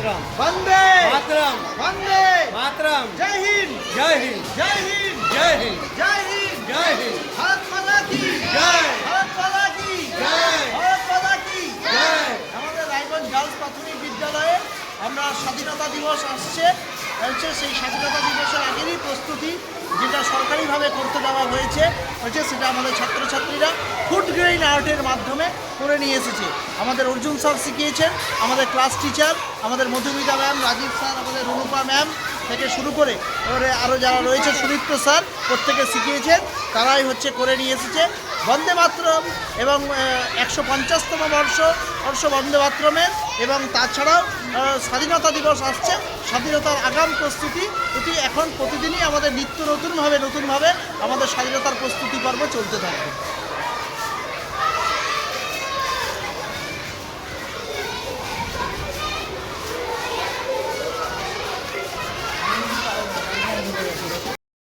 मातरम वंदे मातरम वंदे मातरम जय हिंद जय हिंद जय हिंद जय हिंद जय हिंद जय हिंद भारत माता की जय भारत माता की जय भारत माता की जय আমাদের রায়গঞ্জ গার্লস প্রাথমিক বিদ্যালয়ে আমরা স্বাধীনতা দিবস আসছে সেই স্বাধীনতা দিবসের আগেরই প্রস্তুতি যেটা সরকারিভাবে করতে দেওয়া হয়েছে সেটা আমাদের ছাত্রছাত্রীরা ফুড গ্রেইন আর্টের মাধ্যমে করে নিয়ে এসেছে। আমাদের অর্জুন স্যার শিখিয়েছেন, আমাদের ক্লাস টিচার, আমাদের মধুমিতা ম্যাম, রাজীব স্যার, আমাদের রুনুপা ম্যাম থেকে শুরু করে এবারে আরও যারা রয়েছে সুদীপ্ত স্যার প্রত্যেকে শিখিয়েছেন, তারাই করে নিয়ে এসেছে। বন্দে মাতরম এবং 150তম বর্ষ বন্দে মাতরমের এবং তাছাড়াও স্বাধীনতা দিবস আসছে, স্বাধীনতার আগাম প্রস্তুতি এখন প্রতিদিনই আমাদের নিত্য নতুনভাবে আমাদের স্বাধীনতার প্রস্তুতি পর্ব চলতে থাকবে।